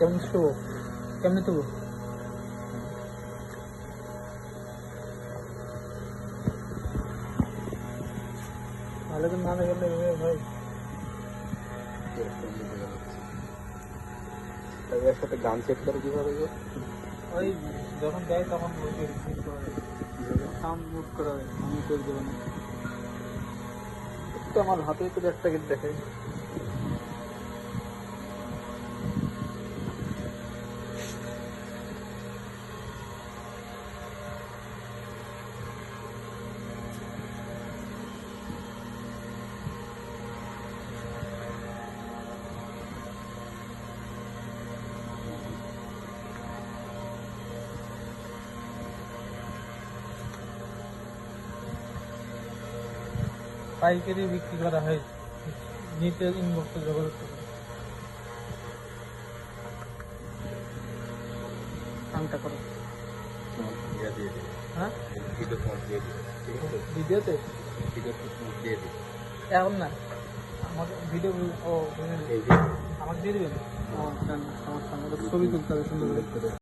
কেমন শুভ কেমনি তুলব ভালো করে না গেলে ভাই একসাথে গান সেট করে কিভাবে গো? ওই যখন দেয় তখন সাউন্ড মুভ করা হয় আমি করে দেবো না তো আমার হাতে তো একটা গেট দেখে পাইকারি বিক্রি করা হয় নিতে ইনবক্সে যোগাযোগ করে কামটা করো হ্যাঁ ভিডিওতে এখন না আমাকে ভিডিও ও আমাকে দিয়ে দেবেন আমার ছবি তুলতে হবে সুন্দর করে